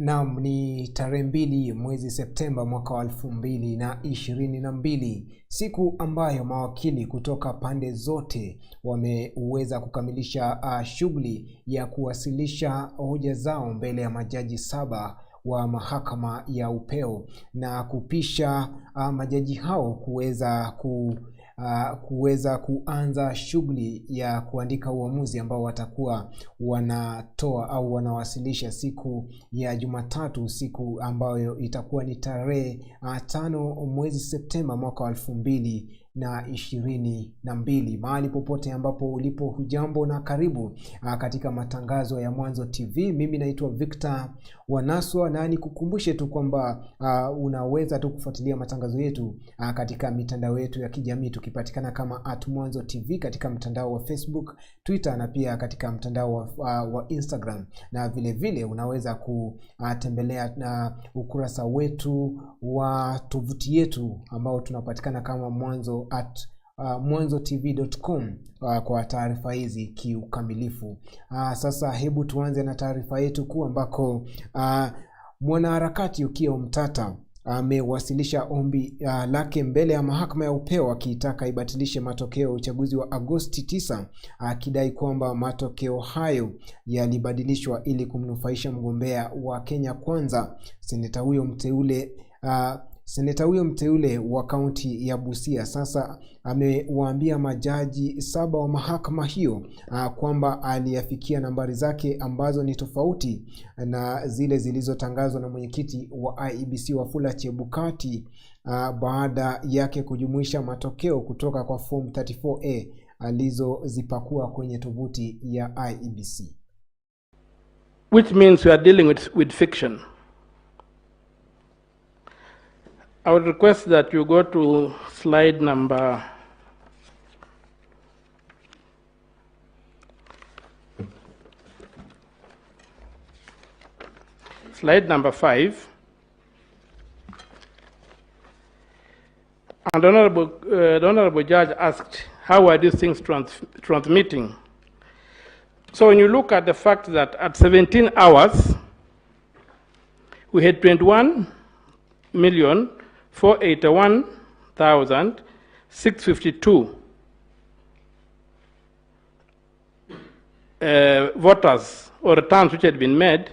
Naam, ni tarehe 2 mwezi Septemba mwaka wa 2022, siku ambayo mawakili kutoka pande zote wameweza kukamilisha shughuli ya kuwasilisha hoja zao mbele ya majaji 7 wa mahakama ya upeo na kupisha majaji hao kuweza kuanza shughuli ya kuandika uamuzi ambao watakuwa wanatoa au wanawasilisha siku ya Jumatatu, siku ambayo itakuwa ni tarehe 5 mwezi Septemba mwaka wa 2022. Mahali popote ambapo ulipo, hujambo na karibu katika matangazo ya Mwanzo TV. Mimi naitwa Victor Wanaswa, na nikukumbushe tu kwamba unaweza tu kufuatilia matangazo yetu katika mitandao yetu ya kijamii, tukipatikana kama @Mwanzo TV katika mtandao wa Facebook, Twitter na pia katika mtandao wa Instagram, na vile vile unaweza kutembelea ukurasa wetu wa tovuti yetu ambao tunapatikana kama mwanzotv.com kwa taarifa hizi kiukamilifu. Sasa hebu tuanze na taarifa yetu kuu, ambako mwanaharakati Ukio Mtata amewasilisha ombi lake mbele ya mahakama ya upeo akitaka ibatilishe matokeo ya uchaguzi wa Agosti 9, akidai kwamba matokeo hayo yalibadilishwa ili kumnufaisha mgombea wa Kenya Kwanza. Seneta huyo mteule wa kaunti ya Busia sasa amewaambia majaji 7 wa mahakama hiyo kwamba aliyafikia nambari zake ambazo ni tofauti na zile zilizotangazwa na mwenyekiti wa IEBC Wafula Chebukati baada yake kujumuisha matokeo kutoka kwa form 34A alizozipakua kwenye tovuti ya IEBC. Which means we are dealing with fiction. I would request that you go to slide number 5. And the Honorable Judge asked, how are these things transmitting? So when you look at the fact that at 17 hours, we had 21,481,652 voters or returns which had been made,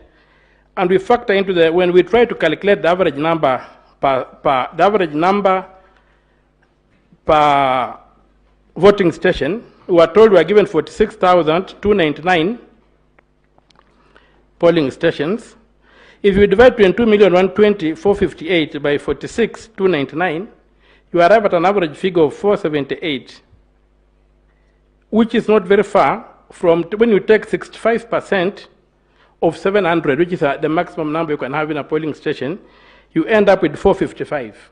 and we factor into when we try to calculate the average number per voting station, we were told we were given 46,299 polling stations. If you divide 22,120,458 by 46,299, you arrive at an average figure of 478, which is not very far from when you take 65% of 700, which is the maximum number you can have in a polling station, you end up with 455.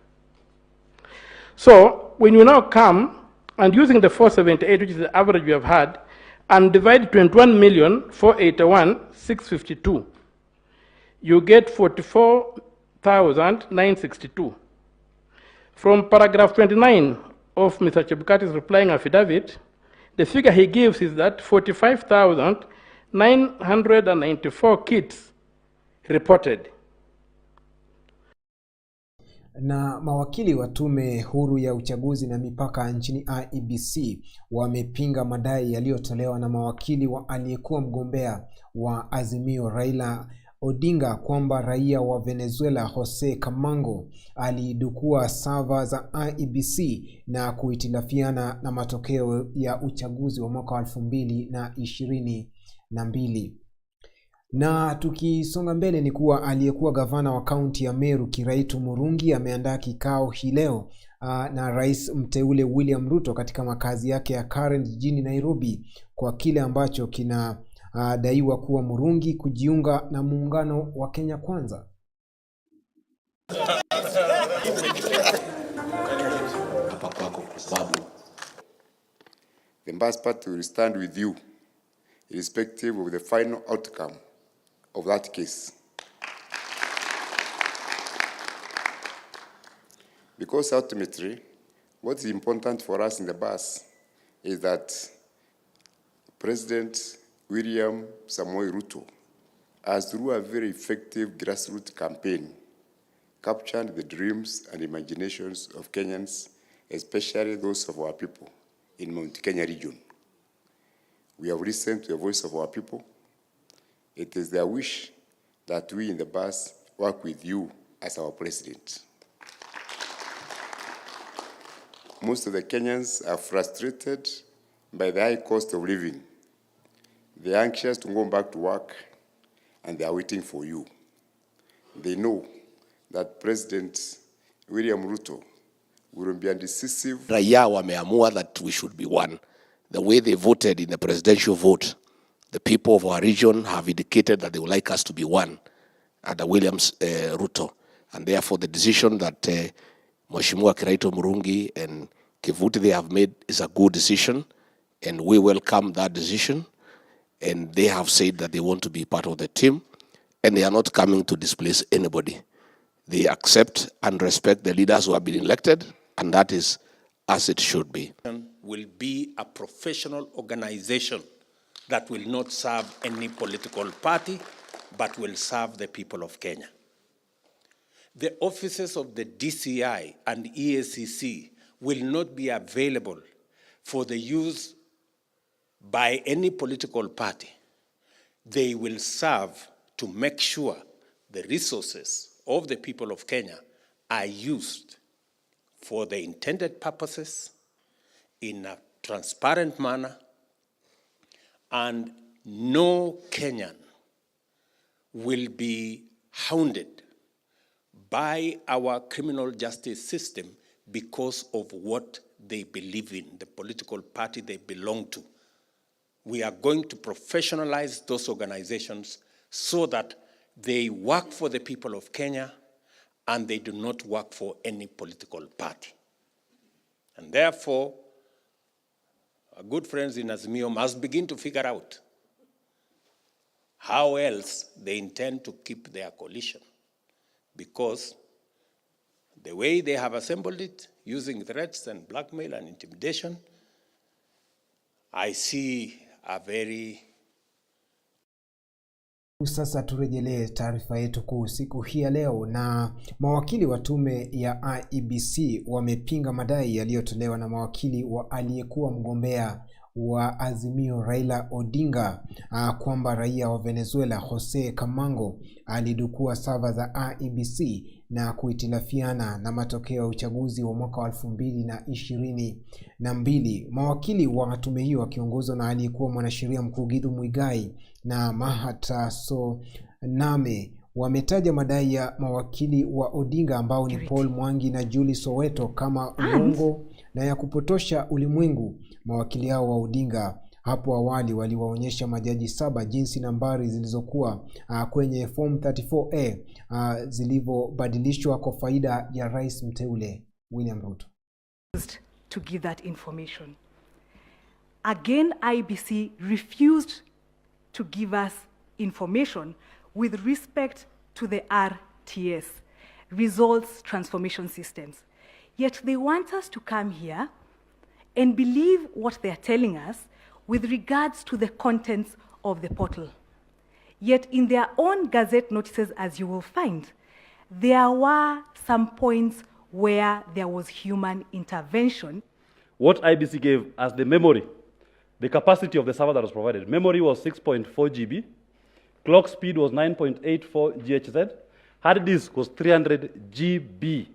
So when you now come and using the 478, which is the average we have had, and divide 21,481,652, you get 44,962. From paragraph 29 of Mr. Chebukati's replying affidavit, the figure he gives is that 45,994 kits reported. Na mawakili wa tume huru ya uchaguzi na mipaka nchini IEBC wamepinga madai yaliyotolewa na mawakili wa aliyekuwa mgombea wa Azimio Raila Odinga kwamba raia wa Venezuela Jose Camargo alidukua sava za IEBC na kuhitilafiana na matokeo ya uchaguzi wa mwaka 2022. Na tukisonga mbele ni kuwa aliyekuwa gavana wa kaunti ya Meru Kiraitu Murungi ameandaa kikao hii leo na rais mteule William Ruto katika makazi yake ya Karen jijini Nairobi kwa kile ambacho kinadaiwa kuwa Murungi kujiunga na muungano wa Kenya Kwanza. The Mbas Party will stand with you irrespective of the final outcome of that case. Because ultimately, what is important for us in the Mbas is that President William Samoei Ruto has, through a very effective grassroots campaign, captured the dreams and imaginations of Kenyans, especially those of our people in Mount Kenya region. We have listened to the voice of our people. It is their wish that we in the bus work with you as our president. Most of the Kenyans are frustrated by the high cost of living. They are anxious to go back to work, and they are waiting for you. They know that President William Ruto will be a decisive. Raia wameamua that we should be one. The way they voted in the presidential vote, the people of our region have indicated that they would like us to be one under Williams Ruto. And therefore the decision that Mheshimiwa Kiraito Murungi and Kivuti they have made is a good decision, and we welcome that decision. And they have said that they want to be part of the team, and they are not coming to displace anybody. They accept and respect the leaders who have been elected, and that is as it should be. Will be a professional organization that will not serve any political party, but will serve the people of Kenya. The offices of the DCI and EACC will not be available for the use by any political party. They will serve to make sure the resources of the people of Kenya are used for the intended purposes in a transparent manner, and no Kenyan will be hounded by our criminal justice system because of what they believe in, the political party they belong to. We are going to professionalize those organizations so that they work for the people of Kenya and they do not work for any political party. And therefore, our good friends in Azimio must begin to figure out how else they intend to keep their coalition, because the way they have assembled it, using threats and blackmail and intimidation, I see a very. Sasa turejelee taarifa yetu kuu siku hii ya leo, na mawakili wa tume ya IEBC wamepinga madai yaliyotolewa na mawakili wa aliyekuwa mgombea wa Azimio Raila Odinga kwamba raia wa Venezuela Jose Camargo alidukua sava za IEBC na kuhitilafiana na matokeo ya uchaguzi wa mwaka wa 2022. Mawakili wa tume hiyo wakiongozwa na aliyekuwa mwanasheria mkuu Githu Muigai na Mahatta Soname wametaja madai ya mawakili wa Odinga ambao ni Paul Mwangi na Julie Soweto kama uongo na ya kupotosha ulimwengu. Mawakili hao wa Odinga hapo awali waliwaonyesha majaji 7 jinsi nambari zilizokuwa kwenye form 34A zilivyobadilishwa kwa faida ya rais mteule William Ruto. To give that information. Again, IEBC refused to give us information with respect to the RTS, Results Transformation Systems. Yet they want us to come here and believe what they are telling us with regards to the contents of the portal. Yet in their own gazette notices, as you will find, there were some points where there was human intervention. What IEBC gave as the memory, the capacity of the server that was provided, memory was 6.4 GB, clock speed was 9.84 GHz, hard disk was 300 GB.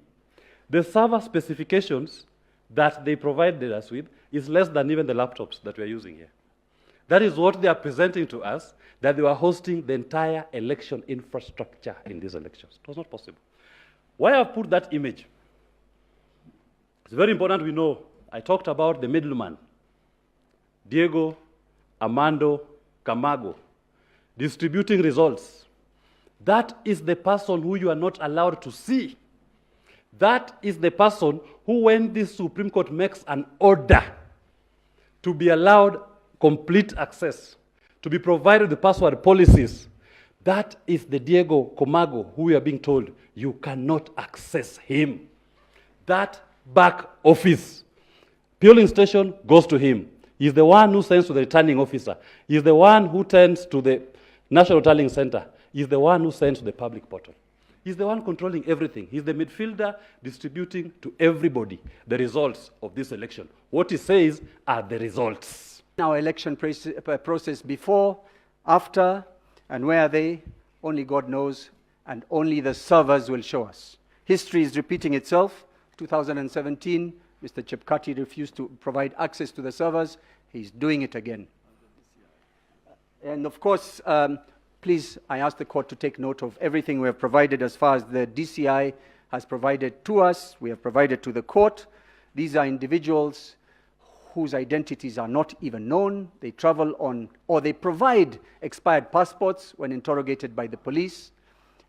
The server specifications that they provided us with is less than even the laptops that we are using here. That is what they are presenting to us, that they were hosting the entire election infrastructure in these elections. It was not possible. Why I put that image? It's very important we know. I talked about the middleman, Diego Armando Camargo, distributing results. That is the person who you are not allowed to see. That is the person who, when the Supreme Court makes an order to be allowed complete access, to be provided the password policies, that is the Diego Camargo who we are being told you cannot access him. That back office, polling station goes to him. He's the one who sends to the returning officer. He's the one who turns to the National Tallying Center. is the one who sends to the public portal. He's the one controlling everything. He's the midfielder distributing to everybody the results of this election. What he says are the results. Our election process before, after, and where are they? Only God knows, and only the servers will show us. History is repeating itself. 2017, Mr. Chepkati refused to provide access to the servers. He's doing it again. And of course, please, I ask the court to take note of everything we have provided as far as the DCI has provided to us. We have provided to the court. These are individuals whose identities are not even known. They travel on, or they provide expired passports when interrogated by the police,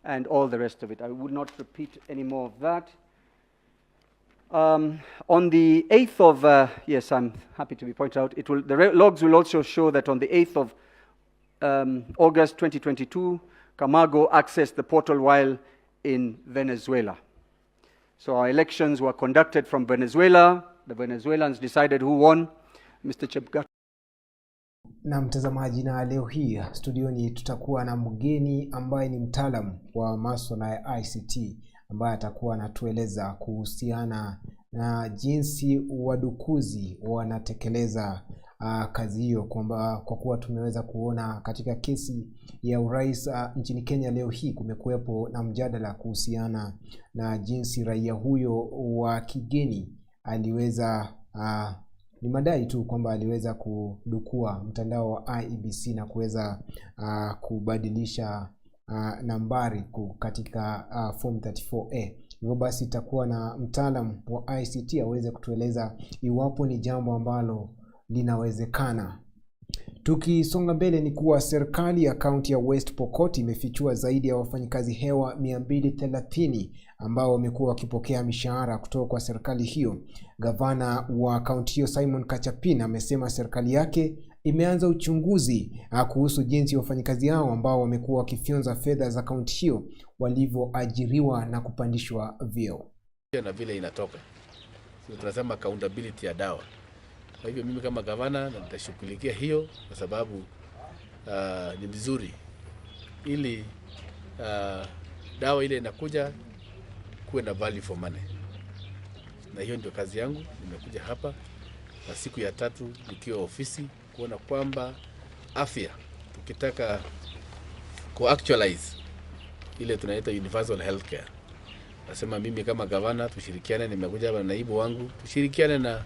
and all the rest of it. I would not repeat any more of that. On the 8th of, yes, I'm happy to be pointed out, the logs will also show that on the 8th of August 2022, Camargo accessed the portal while in Venezuela. So our elections were conducted from Venezuela. The Venezuelans decided who won. Mr. Chepkati. Na mtazamaji, na leo hii studioni tutakuwa na mgeni ambaye ni mtaalamu wa masuala ya ICT ambaye atakuwa anatueleza kuhusiana na jinsi wadukuzi wanatekeleza kazi hiyo, kwamba kwa kuwa tumeweza kuona katika kesi ya urais nchini Kenya leo hii kumekuwepo na mjadala kuhusiana na jinsi raia huyo wa kigeni aliweza ni madai tu kwamba aliweza kudukua mtandao wa IEBC na kuweza kubadilisha nambari katika form 34A. Hivyo basi itakuwa na mtaalamu wa ICT aweze kutueleza iwapo ni jambo ambalo linawezekana. Tukisonga mbele ni kuwa serikali ya kaunti ya West Pokot imefichua zaidi ya wafanyikazi hewa 230 ambao wamekuwa wakipokea mishahara kutoka kwa serikali hiyo. Gavana wa kaunti hiyo Simon Kachapin amesema serikali yake imeanza uchunguzi kuhusu jinsi wafanyikazi hao ambao wamekuwa wakifyonza fedha za kaunti hiyo walivyoajiriwa na kupandishwa vyeo. Na vile inatoka. Tunasema accountability ya dawa. Kwa hivyo mimi kama gavana nitashughulikia hiyo kwa sababu ni vizuri ili dawa ile inakuja kuwe na value for money. Na hiyo ndio kazi yangu. Nimekuja hapa na siku ya 3 nikiwa ofisi kuona kwamba afya tukitaka actualize ile tunaita universal healthcare. Nasema mimi kama gavana tushirikiane, nimekuja hapa na naibu wangu tushirikiane na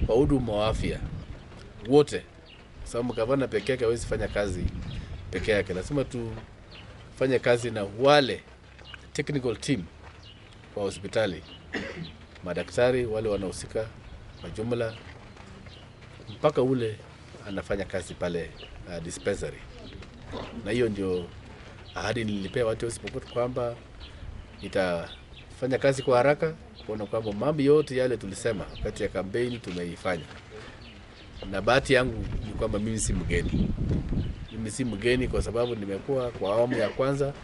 wahudumu wa afya wote, sababu gavana pekee yake hawezi fanya kazi pekee yake. Lazima tufanye kazi na wale technical team wa hospitali, madaktari wale wanahusika kwa jumla, mpaka ule anafanya kazi pale dispensary. Na hiyo ndio ahadi nilipea watu wasipokuwa kwamba itafanya kazi kwa haraka, kuona kwamba mambo yote yale tulisema wakati ya kampeni tumeifanya. Na bahati yangu ni kwamba mimi si mgeni. Mimi si mgeni kwa sababu nimekuwa kwa awamu ya kwanza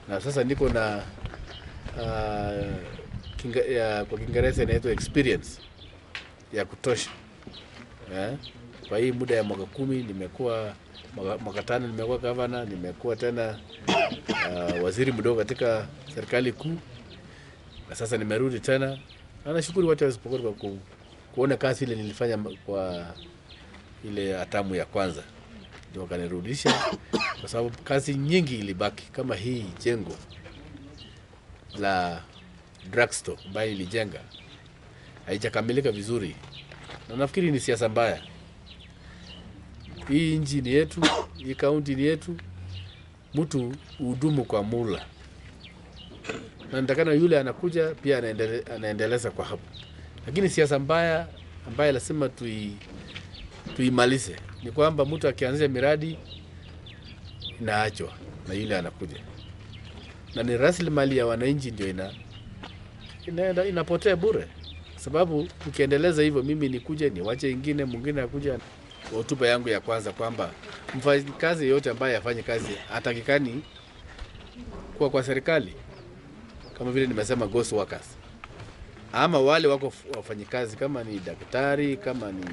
na sasa niko na kwa Kiingereza inaitwa experience ya kutosha. Kwa hii muda ya mwaka 10 nimekuwa mwaka 5 nimekuwa gavana, nimekuwa tena waziri mdogo katika serikali kuu. Na sasa nimerudi tena. Na nashukuru watu wasipokuwa kwa kuona kazi ile nilifanya kwa ile atamu ya kwanza. Ndio kanirudisha kwa sababu kazi nyingi ilibaki, kama hii jengo la drugstore ambayo ilijenga haijakamilika vizuri. Na nafikiri ni siasa mbaya. Hii nchi ni yetu, hii kaunti ni yetu. Mtu hudumu kwa mula. Na nitakana yule anakuja pia anaendeleza kwa hapo. Lakini siasa mbaya ambayo lazima tuimalize ni kwamba mtu akianzisha miradi inaachwa na yule anakuja. Na ni rasilimali ya wananchi ndio inapotea bure. Sababu ukiendeleza hivyo, mimi nikuje niwache ingine, mwingine akuja. Hotuba yangu ya kwanza kwamba mfanyikazi yote ambaye afanye kazi hatakikani kwa serikali, kama vile nimesema ghost workers, ama wale wako wafanyikazi kama ni daktari, kama ni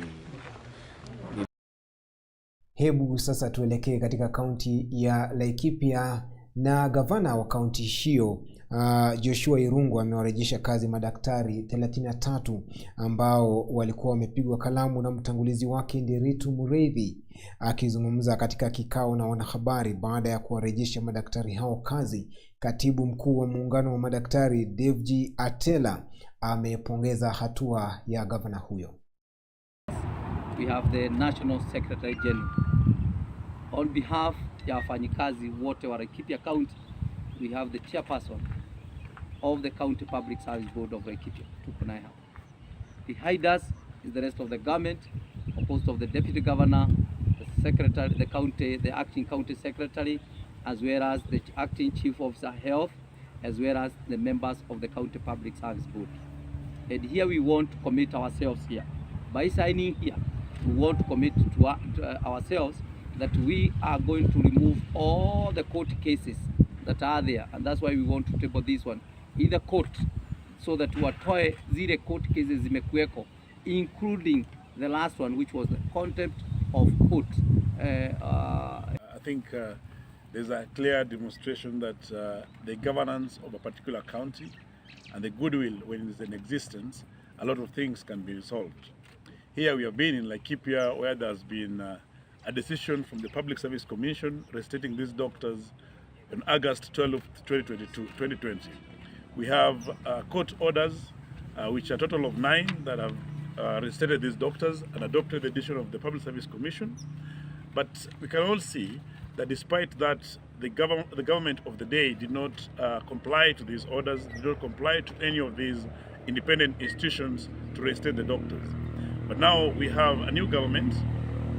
Hebu sasa tuelekee katika kaunti ya Laikipia na gavana wa kaunti hiyo Joshua Irungu amewarejesha kazi madaktari 33 ambao walikuwa wamepigwa kalamu na mtangulizi wake Nderitu Mureithi. Akizungumza katika kikao na wanahabari baada ya kuwarejesha madaktari hao kazi, katibu mkuu wa muungano wa madaktari Devji Atela amepongeza hatua ya gavana huyo. We have the National Secretary General. On behalf ya wafanyikazi wote wa Laikipia County, we have the chairperson of the County Public Service Board of Laikipia, Tukunaiha. Behind us is the rest of the government, composed of the Deputy Governor, the Secretary, the Acting County Secretary, as well as the Acting Chief Officer Health, as well as the members of the County Public Service Board. And here we want to commit ourselves here. By signing here, we want to commit to ourselves that we are going to remove all the court cases that are there, and that's why we want to table this one in the court, so that watoe zile court cases zimekuweko, including the last one, which was the contempt of court. I think there's a clear demonstration that the governance of a particular county and the goodwill when it's in existence, a lot of things can be resolved. Here we have been in Laikipia, where there's been a decision from the Public Service Commission restating these doctors on August 12, 2020. We have court orders, which are a total of 9 that have restated these doctors and adopted the decision of the Public Service Commission. But we can all see that despite that, the government of the day did not comply to these orders, did not comply to any of these independent institutions to restate the doctors. But now we have a new government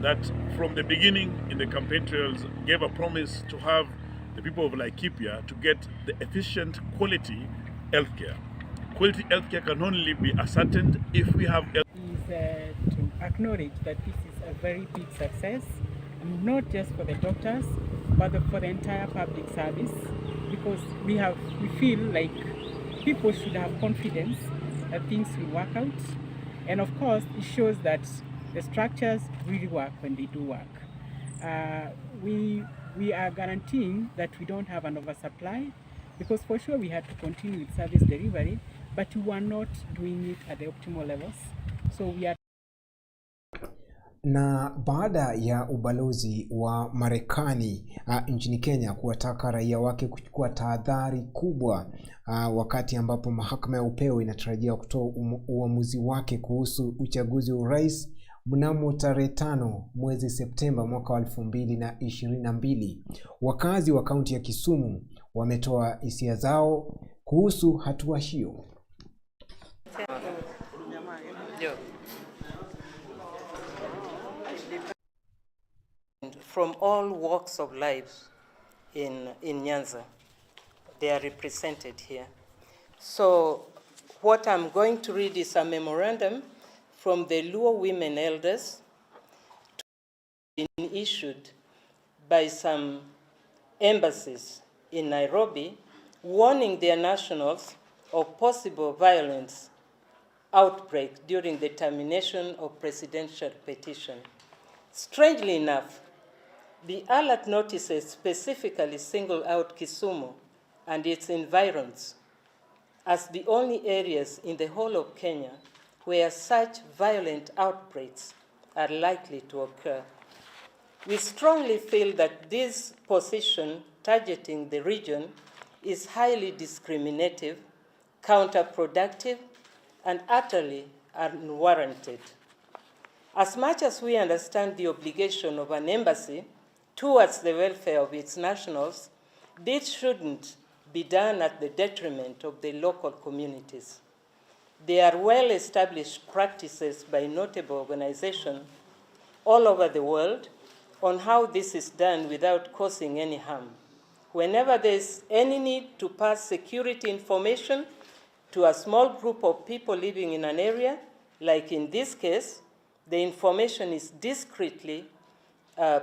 that from the beginning in the campaign trails gave a promise to have the people of Laikipia to get the efficient quality healthcare. Quality healthcare can only be ascertained if we have to acknowledge that this is a very big success, not just for the doctors, but for the entire public service, because we feel like people should have confidence that things will work out. And of course, it shows that the structures really work when they do work. We are guaranteeing that we don't have an oversupply, because for sure we had to continue with service delivery, but we are not doing it at the optimal levels. So we are. Na baada ya ubalozi wa Marekani nchini Kenya kuwataka raia wake kuchukua tahadhari kubwa wakati ambapo mahakama ya upeo inatarajia kutoa uamuzi wake kuhusu uchaguzi wa urais mnamo tarehe 5 mwezi Septemba mwaka wa 2022, wakazi wa kaunti ya Kisumu wametoa hisia zao kuhusu hatua hiyo. From all walks of life in Nyanza, they are represented here. So what I'm going to read is a memorandum from the Luo women elders issued by some embassies in Nairobi, warning their nationals of possible violence outbreak during the termination of presidential petition. Strangely enough, the alert notices specifically single out Kisumu and its environs as the only areas in the whole of Kenya where such violent outbreaks are likely to occur. We strongly feel that this position targeting the region is highly discriminative, counterproductive, and utterly unwarranted. As much as we understand the obligation of an embassy towards the welfare of its nationals, this shouldn't be done at the detriment of the local communities. There are well-established practices by notable organizations all over the world on how this is done without causing any harm. Whenever there is any need to pass security information to a small group of people living in an area, like in this case, the information is discreetly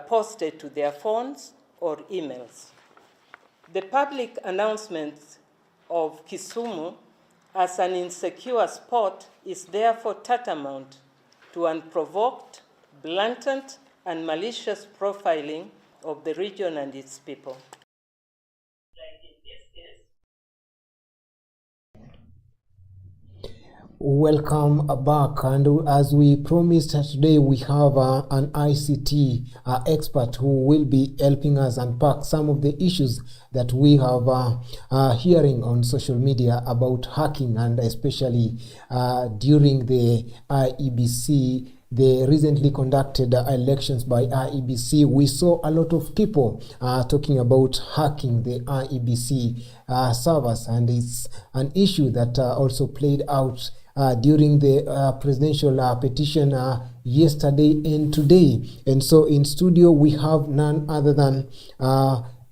posted to their phones or emails. The public announcement of Kisumu as an insecure spot is therefore tantamount to unprovoked, blatant, and malicious profiling of the region and its people. Welcome back, and as we promised today, we have an ICT expert who will be helping us unpack some of the issues that we have hearing on social media about hacking, and especially during the IEBC, the recently conducted elections by IEBC. We saw a lot of people talking about hacking the IEBC servers, and it's an issue that also played out during the presidential petition yesterday and today. And so in studio we have none other than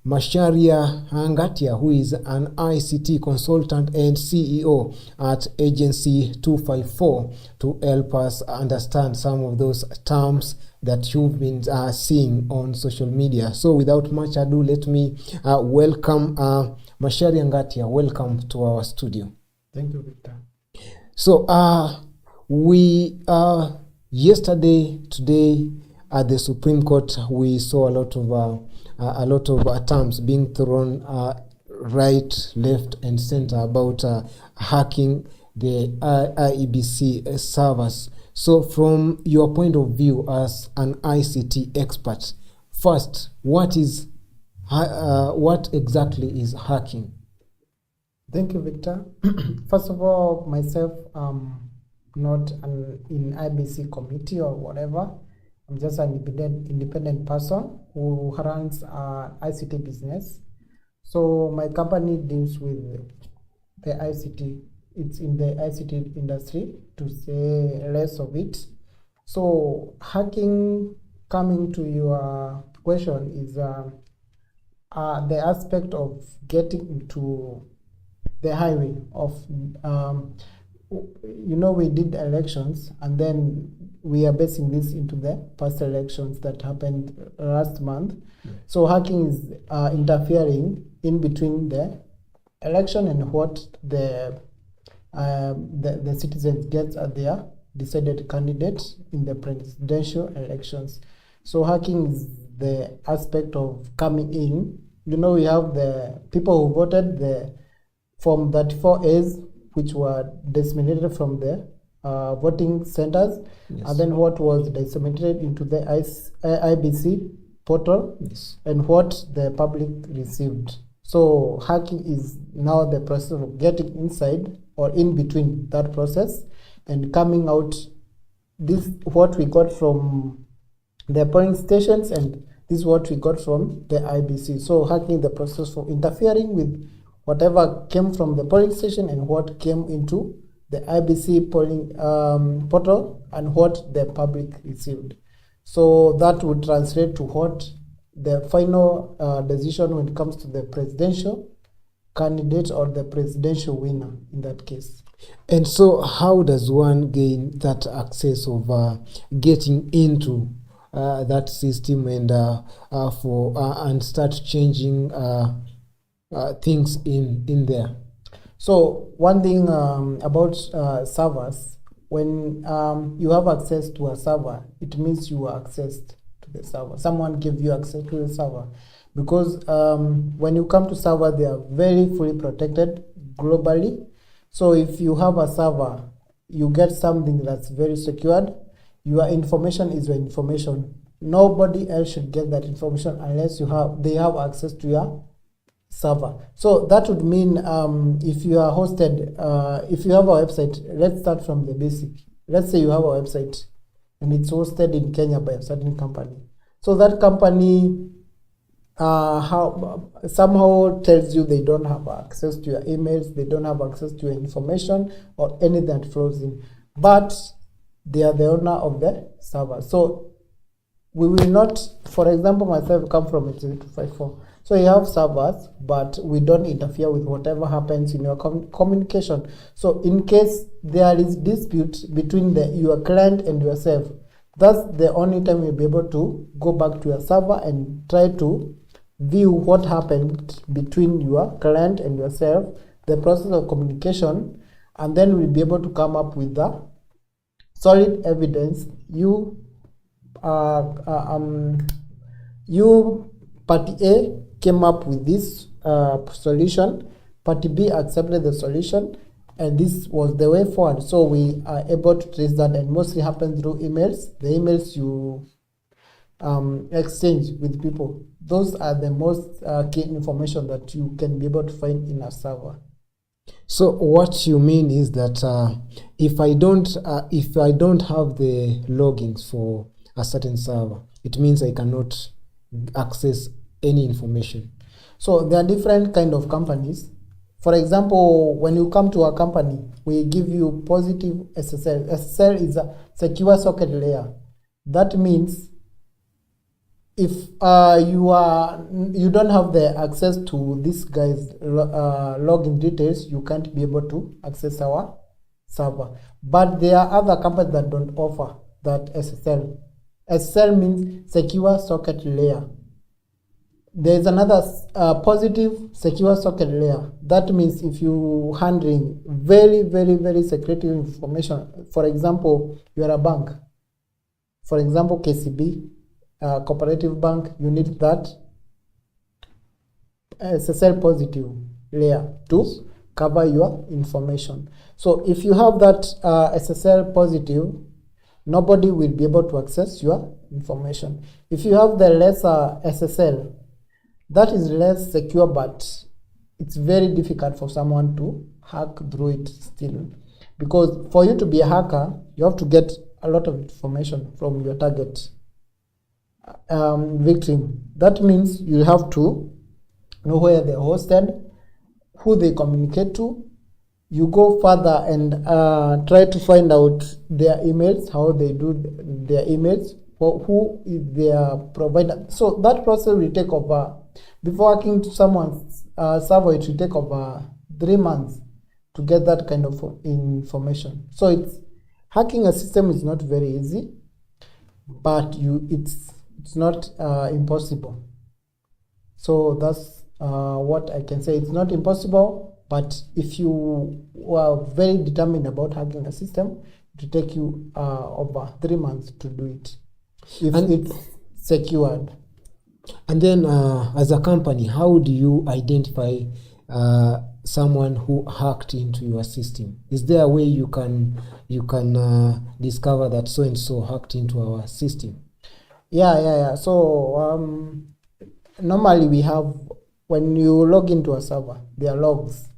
Macharia Ngatia, who is an ICT consultant and CEO at Agency 254, to help us understand some of those terms that you've been seeing on social media. So without much ado, let me welcome Macharia Ngatia. Welcome to our studio. Thank you, Victor. So we yesterday, today at the Supreme Court, we saw a lot of terms being thrown right, left, and center about hacking the IEBC servers. So, from your point of view as an ICT expert, first, what exactly is hacking? Thank you, Victor. First of all, myself, not in IBC committee or whatever. I'm just an independent person who runs ICT business. So my company deals with the ICT. It's in the ICT industry, to say less of it. So hacking, coming to your question, is the aspect of getting into the highway of, we did elections, and then we are basing this into the past elections that happened last month. So hacking is interfering in between the election and what the citizens get at their decided candidates in the presidential elections. So hacking is the aspect of coming in. We have the people who voted the Form 34As, which were disseminated from the voting centers, yes, and then what was disseminated into the IEBC portal, yes, and what the public received. So hacking is now the process of getting inside or in between that process and coming out. This what we got from the polling stations, and this is what we got from the IEBC. So hacking the process for interfering with whatever came from the polling station and what came into the IEBC polling portal and what the public received. So that would translate to what the final decision when it comes to the presidential candidate or the presidential winner in that case. And so how does one gain that access of getting into that system and and start changing things in there? So one thing about servers, when you have access to a server, it means you are accessed to the server. Someone gave you access to the server, because when you come to server, they are very fully protected globally. So if you have a server, you get something that's very secured. Your information is your information. Nobody else should get that information unless they have access to your server. So that would mean if you are hosted, if you have a website, let's start from the basic. Let's say you have a website and it's hosted in Kenya by a certain company. So that company somehow tells you they don't have access to your emails, they don't have access to your information or anything that flows in, but they are the owner of the server. So we will not, for example, myself come from Agency 254. So you have servers, but we don't interfere with whatever happens in your communication. So in case there is dispute between your client and yourself, that's the only time you'll be able to go back to your server and try to view what happened between your client and yourself, the process of communication, and then we'll be able to come up with the solid evidence you you party A came up with this solution, party B accepted the solution, and this was the way forward. So we are able to trace that, and mostly happens through emails. The emails you exchange with people, those are the most key information that you can be able to find in a server. So what you mean is that if I don't have the logins for a certain server, it means I cannot access any information. So there are different kind of companies. For example, when you come to a company, we give you positive SSL. SSL is a secure socket layer. That means if you don't have the access to this guy's login details, you can't be able to access our server. But there are other companies that don't offer that SSL. SSL means secure socket layer. There is another positive secure socket layer. That means if you handling very, very, very secretive information, for example, you are a bank, for example, KCB, cooperative bank, you need that SSL positive layer to cover your information. So if you have that SSL positive, nobody will be able to access your information. If you have the lesser SSL, that is less secure, but it's very difficult for someone to hack through it still. Because for you to be a hacker, you have to get a lot of information from your target victim. That means you have to know where they're hosted, who they communicate to. You go further and try to find out their emails, how they do their emails, who is their provider. So that process will take over. Before hacking to someone's server, it will take over 3 months to get that kind of information. So hacking a system is not very easy, but it's not impossible. So that's what I can say. It's not impossible, but if you are very determined about hacking a system, it will take you over 3 months to do it, if it's secured. And then as a company, how do you identify someone who hacked into your system? Is there a way you can discover that so and so hacked into our system? Yeah. So normally we have, when you log into a server, there are logs.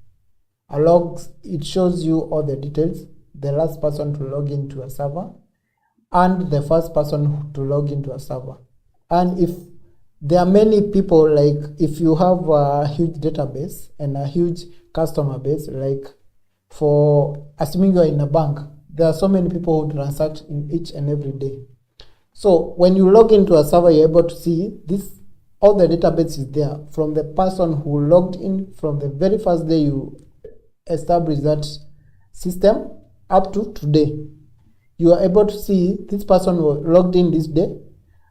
Logs, it shows you all the details, the last person to log into a server and the first person to log into a server. And if there are many people, like if you have a huge database and a huge customer base, like for assuming you are in a bank, there are so many people who transact in each and every day. So when you log into a server, you're able to see this, all the database is there from the person who logged in from the very first day you establish that system up to today. You are able to see this person was logged in this day,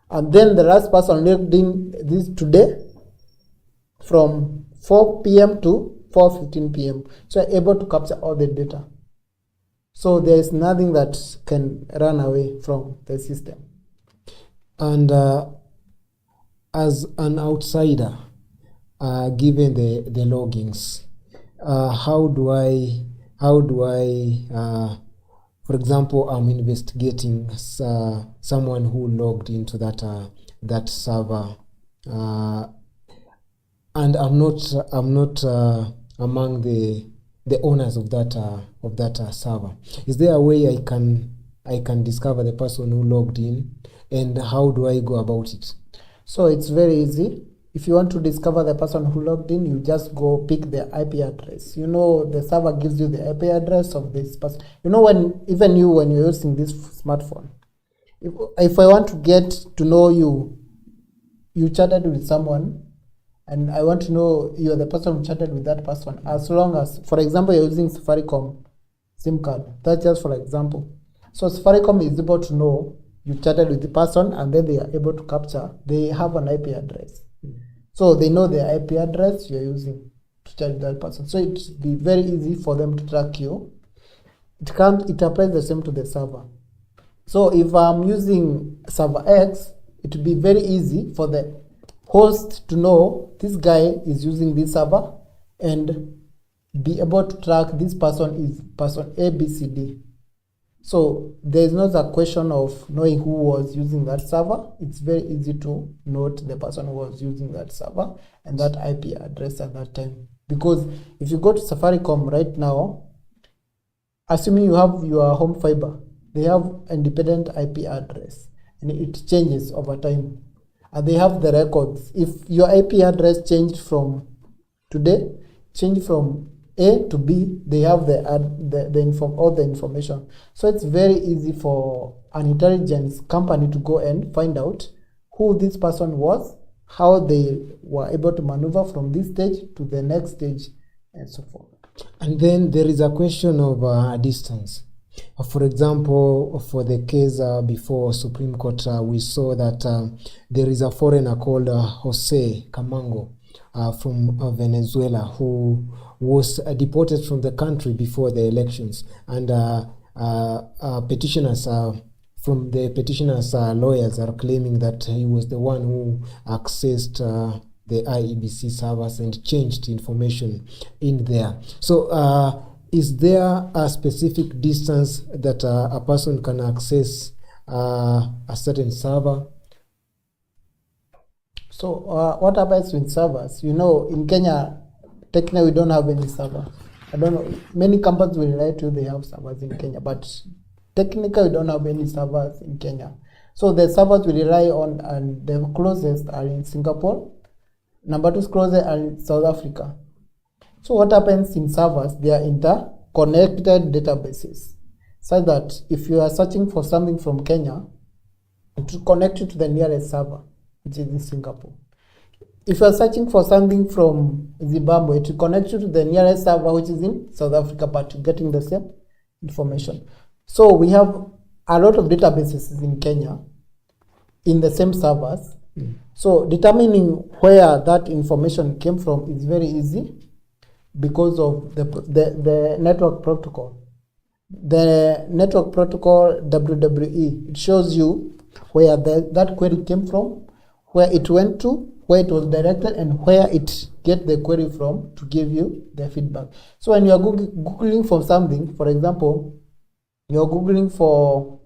and then the last person logged in this today from 4 p.m. to 4:15 p.m. So you're able to capture all the data. So there is nothing that can run away from the system. And as an outsider, given the loggings, how do I for example, I'm investigating someone who logged into that server, and I'm not among the owners of that server. Is there a way I can discover the person who logged in, and how do I go about it? So it's very easy. If you want to discover the person who logged in, you just go pick their IP address. You know, the server gives you the IP address of this person. You know, when you're using this smartphone, if I want to get to know you chatted with someone, and I want to know you're the person who chatted with that person, as long as, for example, you're using Safaricom SIM card. That's just for example. So Safaricom is able to know you chatted with the person, and then they are able to capture, they have an IP address. So they know the IP address you're using to chat with that person. So it will be very easy for them to track you. It applies the same to the server. So if I'm using server X, it will be very easy for the host to know this guy is using this server and be able to track this person is person A, B, C, D. So there is not a question of knowing who was using that server. It's very easy to note the person who was using that server and that IP address at that time. Because if you go to Safaricom right now, assuming you have your home fiber, they have independent IP address and it changes over time. And they have the records. If your IP address changed from today, changed from A to B, they have all the information. So it's very easy for an intelligence company to go and find out who this person was, how they were able to maneuver from this stage to the next stage, and so forth. And then there is a question of distance. For example, for the case before Supreme Court, we saw that there is a foreigner called Jose Camango from Venezuela who was deported from the country before the elections, and petitioners from the petitioners' lawyers are claiming that he was the one who accessed the IEBC servers and changed information in there. So is there a specific distance that a person can access a certain server? So what happens with servers? You know, in Kenya, technically we don't have any server. I don't know, many companies will lie to you, they have servers in Kenya, but technically we don't have any servers in Kenya. So the servers we rely on, and the closest are in Singapore. Number two closest are in South Africa. So what happens in servers, they are interconnected databases, so that if you are searching for something from Kenya, it will connect you to the nearest server, which is in Singapore. If you are searching for something from Zimbabwe, it will connect you to the nearest server, which is in South Africa, but you're getting the same information. So we have a lot of databases in Kenya in the same servers. So determining where that information came from is very easy because of the network protocol. The network protocol WWE, it shows you where that query came from, where it went to, where it was directed, and where it get the query from to give you the feedback. So when you are Googling for something, for example, you're Googling for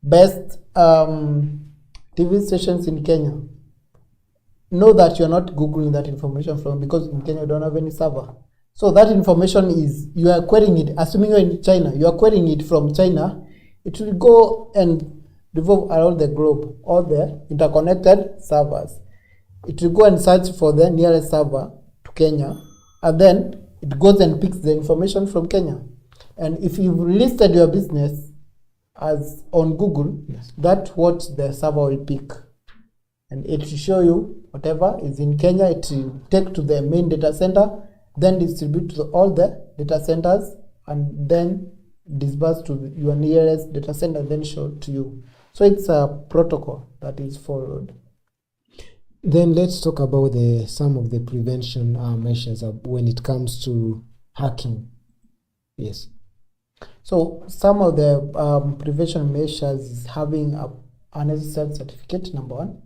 best TV stations in Kenya, know that you're not Googling that information from, because in Kenya you don't have any server. So that information is, you are querying it, assuming you're in China, you are querying it from China, it will go and revolve around the globe, all the interconnected servers. It will go and search for the nearest server to Kenya, and then it goes and picks the information from Kenya. And if you've listed your business as on Google, that's what the server will pick. And it will show you whatever is in Kenya, it will take to the main data center, then distribute to all the data centers, and then disperse to your nearest data center, then show to you. So it's a protocol that is followed. Then let's talk about some of the prevention measures when it comes to hacking. Yes. So some of the prevention measures is having a SSL certificate, number one.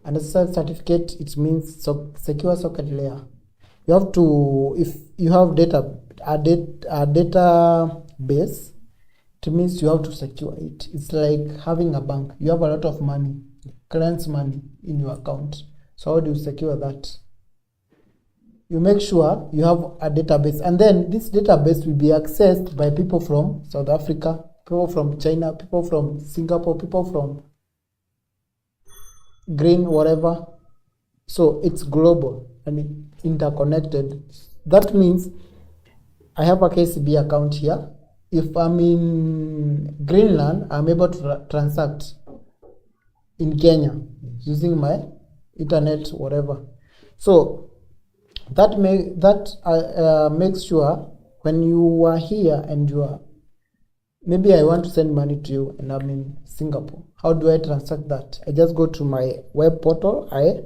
An SSL certificate, it means secure socket layer. You have to, if you have a database, it means you have to secure it. It's like having a bank. You have a lot of money, clients' money in your account. So how do you secure that? You make sure you have a database, and then this database will be accessed by people from South Africa, people from China, people from Singapore, people from Green, whatever. So it's global and interconnected. That means I have a KCB account here. If I'm in Greenland, I'm able to transact in Kenya using my internet, whatever. So that makes sure when you are here and you are, maybe I want to send money to you and I'm in Singapore. How do I transact that? I just go to my web portal, I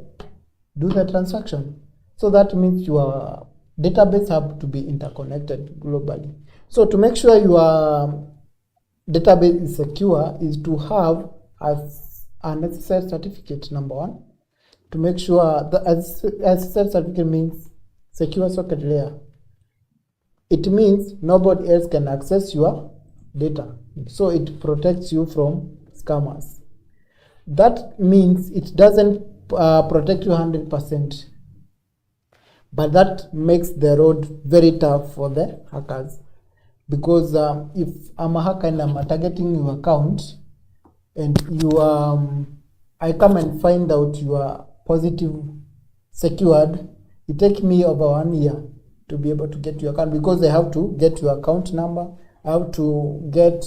do the transaction. So that means your database have to be interconnected globally. So to make sure database is secure is to have a necessary certificate, number one, to make sure the necessary certificate means secure socket layer. It means nobody else can access your data. So it protects you from scammers. That means it doesn't protect you 100%. But that makes the road very tough for the hackers. Because if I'm a hacker and I'm targeting your account, and I come and find out you are positive secured, it takes me over 1 year to be able to get your account, because I have to get your account number, I have to get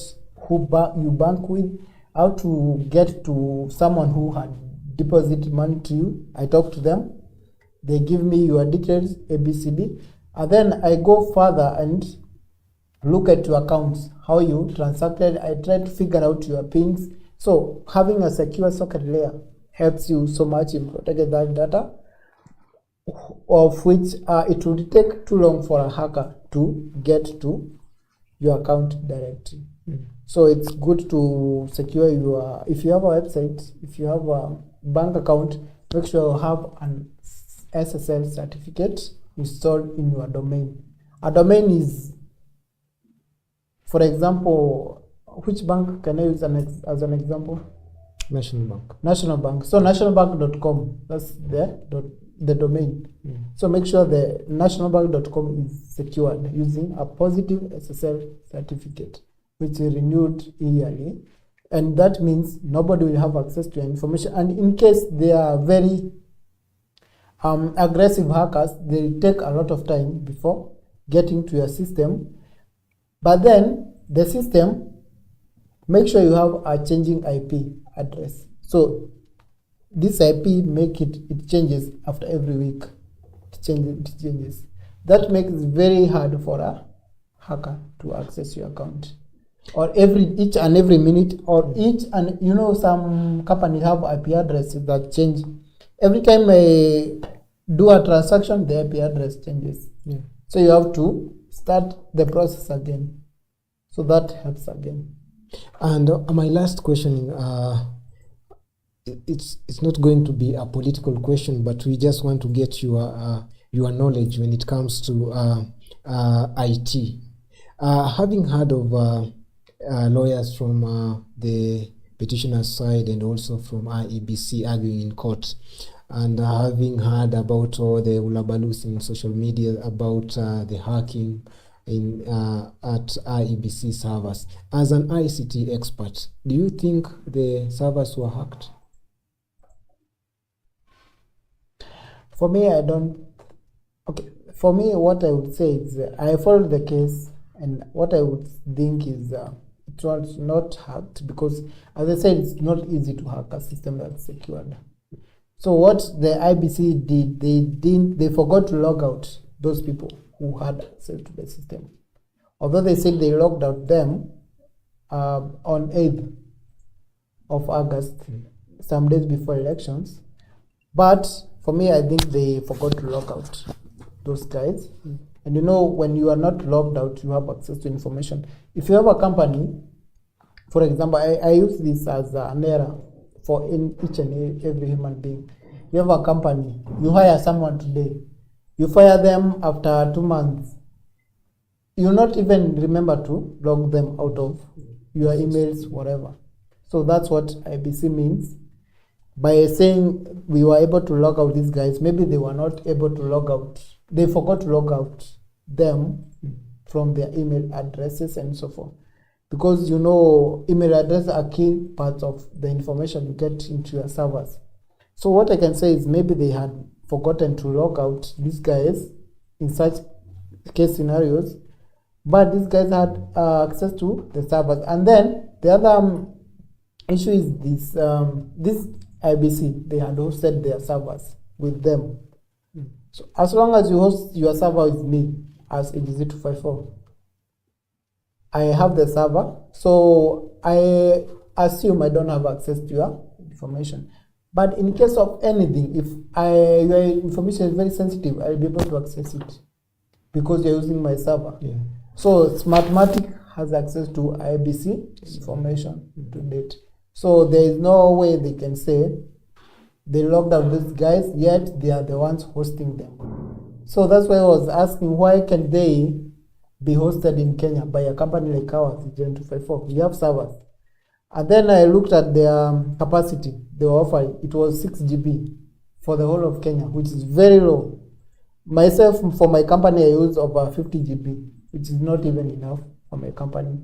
who you bank with, I have to get to someone who had deposited money to you. I talk to them, they give me your details, ABCD, and then I go further and look at your accounts, how you transacted. I try to figure out your pins. So having a secure socket layer helps you so much in protecting that data, of which it would take too long for a hacker to get to your account directly. So it's good to secure your, if you have a website, if you have a bank account, make sure you have an SSL certificate installed in your domain. A domain is, for example, which bank can I use as an example? National Bank. National Bank. So nationalbank.com, that's the domain. So make sure the nationalbank.com is secured using a positive SSL certificate, which is renewed yearly. And that means nobody will have access to your information. And in case they are very aggressive hackers, they take a lot of time before getting to your system. But then the system, make sure you have a changing IP address. So this IP it changes after every week. It changes. That makes it very hard for a hacker to access your account. Or each and every minute, or some companies have IP addresses that change. Every time I do a transaction, the IP address changes. Yeah. So you have to start the process again. So that helps again. And my last question, it's not going to be a political question, but we just want to get your knowledge when it comes to IT. Having heard of lawyers from the petitioner's side and also from IEBC arguing in court, and having heard about all the ulabalus in social media about the hacking at IEBC servers, as an ICT expert, do you think the servers were hacked? For me, I don't. Okay, for me, what I would say is I followed the case, and what I would think is it was not hacked, because, as I said, it's not easy to hack a system that's secured. So what the IBC did, they forgot to log out those people who had access to the system. Although they said they logged out them on 8th of August, some days before elections. But for me, I think they forgot to log out those guys. And when you are not logged out, you have access to information. If you have a company, for example, I use this as an error for each and every human being. You have a company, you hire someone today, you fire them after 2 months. You not even remember to log them out of your emails, whatever. So that's what IBC means by saying we were able to log out these guys. Maybe they were not able to log out. They forgot to log out them from their email addresses and so forth. Because email addresses are key parts of the information you get into your servers. So what I can say is maybe they had forgotten to log out these guys in such case scenarios, but these guys had access to the servers. And then the other issue is this IBC, they had hosted their servers with them. So as long as you host your server with me as AGZ254, I have the server, so I assume I don't have access to your information. But in case of anything, if your information is very sensitive, I'll be able to access it because you're using my server. Yeah. So it's mathematics has access to IEBC information to date. So there is no way they can say they locked out these guys, yet they are the ones hosting them. So that's why I was asking, why can they be hosted in Kenya by a company like ours, Gen 254? We have servers. And then I looked at their capacity they were offering. It was 6 GB for the whole of Kenya, which is very low. Myself, for my company, I use over 50 GB, which is not even enough for my company.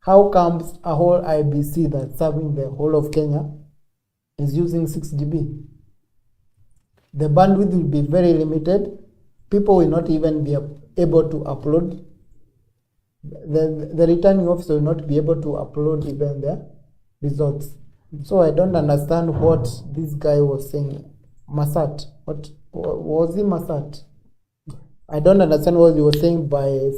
How comes a whole IEBC that's serving the whole of Kenya is using 6 GB? The bandwidth will be very limited. People will not even be able to upload. The returning officer will not be able to upload even their results. So I don't understand what this guy was saying. Masat, what was he Masat? I don't understand what he was saying by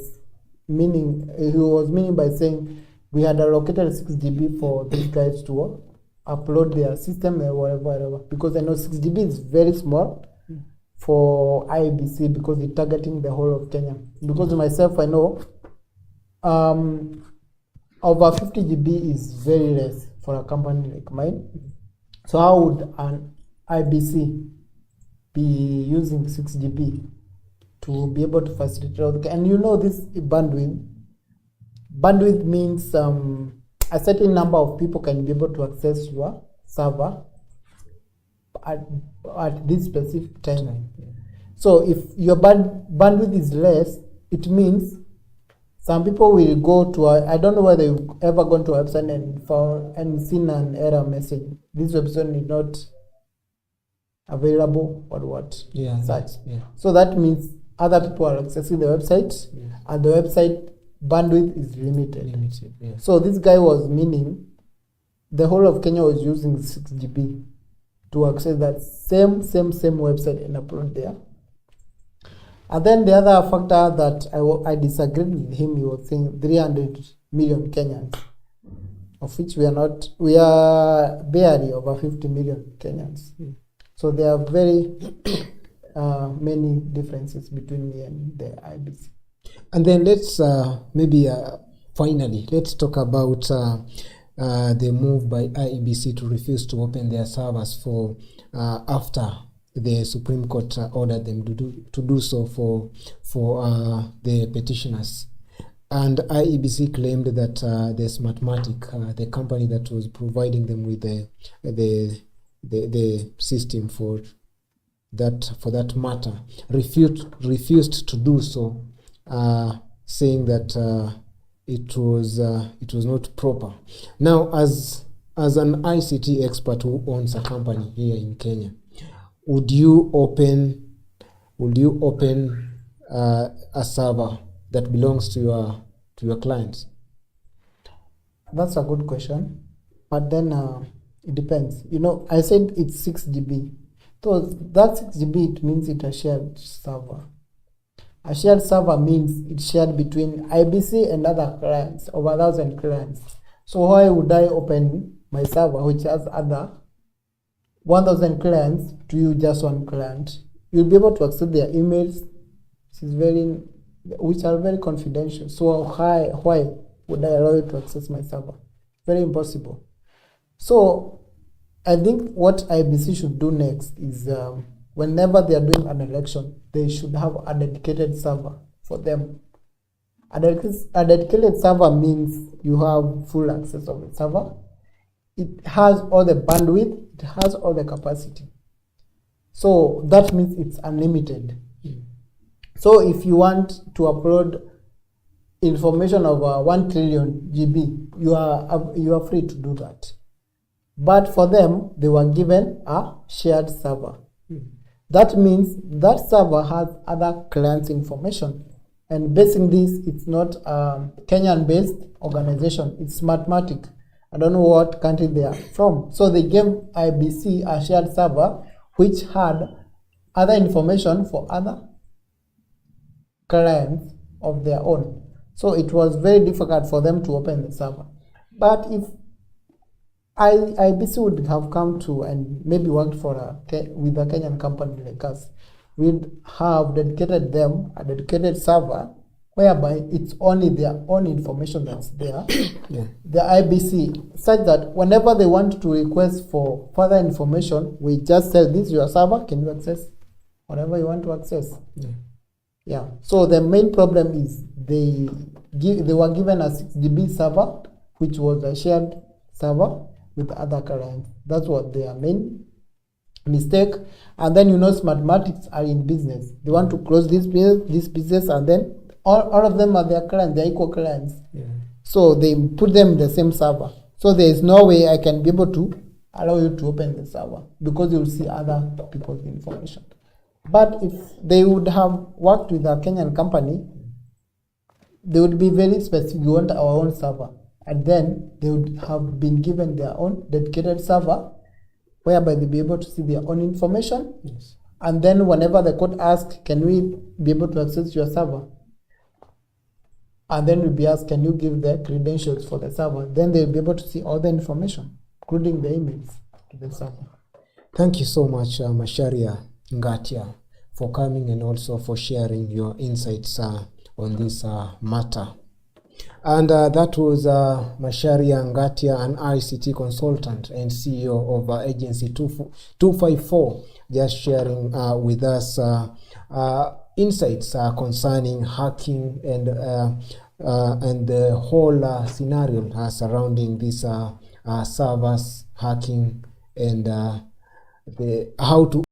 meaning. He was meaning by saying we had allocated 6 GB for these guys to upload their system or whatever. Because I know 6 GB is very small for IEBC because it's targeting the whole of Kenya. Because myself, I know over 50 GB is very less for a company like mine. So how would an IEBC be using 6 GB to be able to facilitate? And you know this bandwidth. Bandwidth means a certain number of people can be able to access your server at this specific time. So if your bandwidth is less, it means some people will go to I don't know whether you've ever gone to a website and seen an error message. This website is not available or what? Yeah. Such. Yeah. So that means other people are accessing the website, and the website bandwidth is limited. Yeah. So this guy was meaning the whole of Kenya was using 6 GB to access that same website and upload there. And then the other factor that I disagreed with him, he was saying 300 million Kenyans, of which we are barely over 50 million Kenyans. So there are very many differences between me and the IEBC. And then let's finally, let's talk about the move by IEBC to refuse to open their servers for after the Supreme Court ordered them to do so for the petitioners. And IEBC claimed that the Smartmatic, the company that was providing them with the system for that matter, refused to do so, saying that it was not proper. Now, as an ICT expert who owns a company here in Kenya, would you open a server that belongs to your clients? That's a good question, but then it depends. You know, I said it's 6 GB. So that 6 GB, it means it's a shared server. A shared server means it's shared between IEBC and other clients, over 1,000 clients. So why would I open my server, which has other 1,000 clients, to you just one client? You'll be able to access their emails, which are very confidential. So why would I allow you to access my server? Very impossible. So I think what IEBC should do next is whenever they are doing an election, they should have a dedicated server for them. A dedicated server means you have full access of the server. It has all the bandwidth, it has all the capacity. So that means it's unlimited. So if you want to upload information over 1 trillion GB, you are free to do that. But for them, they were given a shared server. That means that server has other clients' information. And basing this, it's not a Kenyan-based organization, it's Smartmatic. I don't know what country they are from. So they gave IEBC a shared server which had other information for other clients of their own. So it was very difficult for them to open the server. But if IEBC would have come to and maybe worked with a Kenyan company like us, we'd have dedicated them a dedicated server whereby it's only their own information that's there. Yeah. The IBC, such that whenever they want to request for further information, we just tell this your server, can you access whatever you want to access? Yeah. Yeah. So the main problem is they were given a 6GB server, which was a shared server with other clients. That's what their main mistake. And then Smartmatics are in business. They want to close this business, and then all of them are their clients, they're equal clients. Yeah. So they put them in the same server. So there is no way I can be able to allow you to open the server, because you'll see other people's information. But if they would have worked with a Kenyan company, they would be very specific. We want our own server. And then they would have been given their own dedicated server, whereby they'll be able to see their own information. Yes. And then whenever the court asks, can we be able to access your server? And then we'll be asked, can you give the credentials for the server? Then they'll be able to see all the information, including the emails to the server. Thank you so much, Macharia Ngatia, for coming and also for sharing your insights on this matter. And that was Macharia Ngatia, an ICT consultant and CEO of Agency 254, just sharing with us insights concerning hacking and the whole scenario surrounding this servers hacking and how to